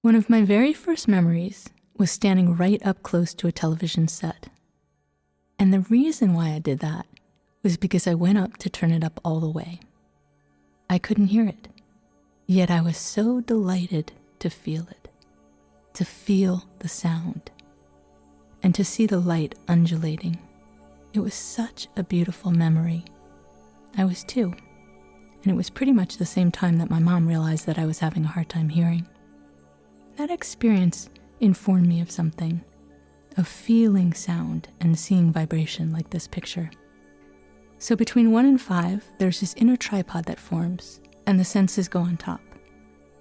One of my very first memories was standing right up close to a television set. And the reason why I did that was because I went up to turn it up all the way. I couldn't hear it, yet I was so delighted to feel it, to feel the sound, and to see the light undulating. It was such a beautiful memory. I was 2, and it was pretty much the same time that my mom realized that I was having a hard time hearing. That experience informed me of something, of feeling sound and seeing vibration like this picture. So between 1 and 5, there's this inner tripod that forms, and the senses go on top.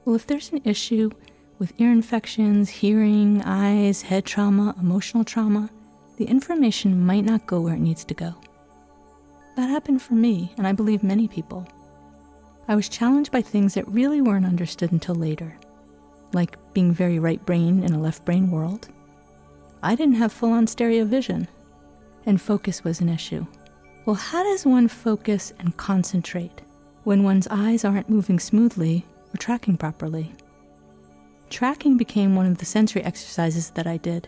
Well, if there's an issue with ear infections, hearing, eyes, head trauma, emotional trauma, the information might not go where it needs to go. That happened for me, and I believe many people. I was challenged by things that really weren't understood until later, like being very right-brained in a left-brain world. I didn't have full-on stereo vision, and focus was an issue. Well, how does one focus and concentrate when one's eyes aren't moving smoothly or tracking properly? Tracking became one of the sensory exercises that I did,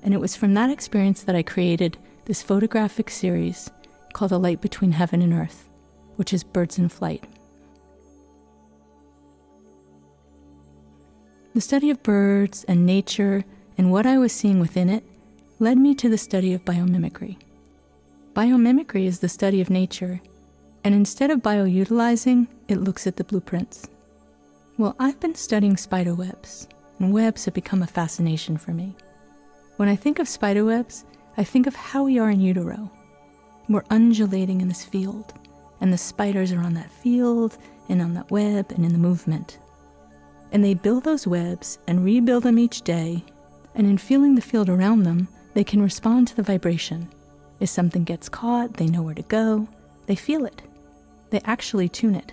and it was from that experience that I created this photographic series called A Light Between Heaven and Earth, which is birds in flight. The study of birds and nature and what I was seeing within it led me to the study of biomimicry. Biomimicry is the study of nature, and instead of bioutilizing, it looks at the blueprints. Well, I've been studying spider webs, and webs have become a fascination for me. When I think of spider webs, I think of how we are in utero. We're undulating in this field, and the spiders are on that field, and on that web, and in the movement. And they build those webs and rebuild them each day, and in feeling the field around them, they can respond to the vibration. If something gets caught, they know where to go. They feel it. They actually tune it.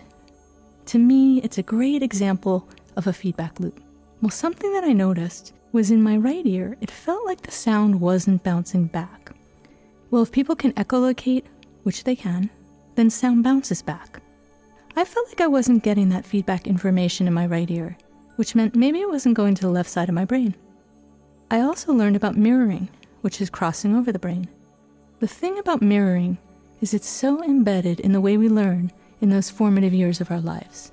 To me, it's a great example of a feedback loop. Well, something that I noticed was in my right ear, it felt like the sound wasn't bouncing back. Well, if people can echolocate, which they can, then sound bounces back. I felt like I wasn't getting that feedback information in my right ear, which meant maybe it wasn't going to the left side of my brain. I also learned about mirroring, which is crossing over the brain. The thing about mirroring is it's so embedded in the way we learn in those formative years of our lives.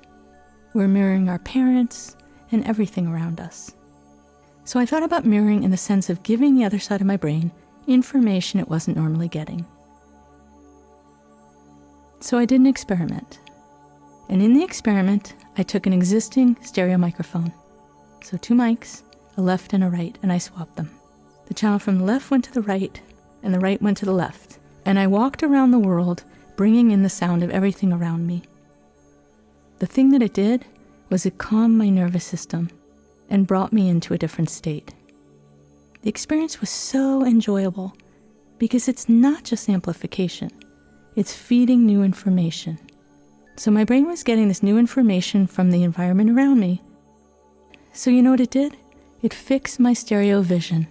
We're mirroring our parents and everything around us. So I thought about mirroring in the sense of giving the other side of my brain information it wasn't normally getting. So I did an experiment. And in the experiment, I took an existing stereo microphone. So 2 mics, a left and a right, and I swapped them. The channel from the left went to the right, and the right went to the left. And I walked around the world, bringing in the sound of everything around me. The thing that it did was it calmed my nervous system and brought me into a different state. The experience was so enjoyable because it's not just amplification, it's feeding new information. So my brain was getting this new information from the environment around me. So you know what it did? It fixed my stereo vision.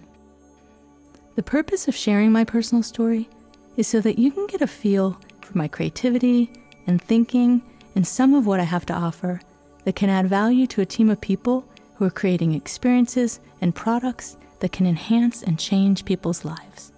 The purpose of sharing my personal story is so that you can get a feel for my creativity and thinking and some of what I have to offer that can add value to a team of people who are creating experiences and products that can enhance and change people's lives.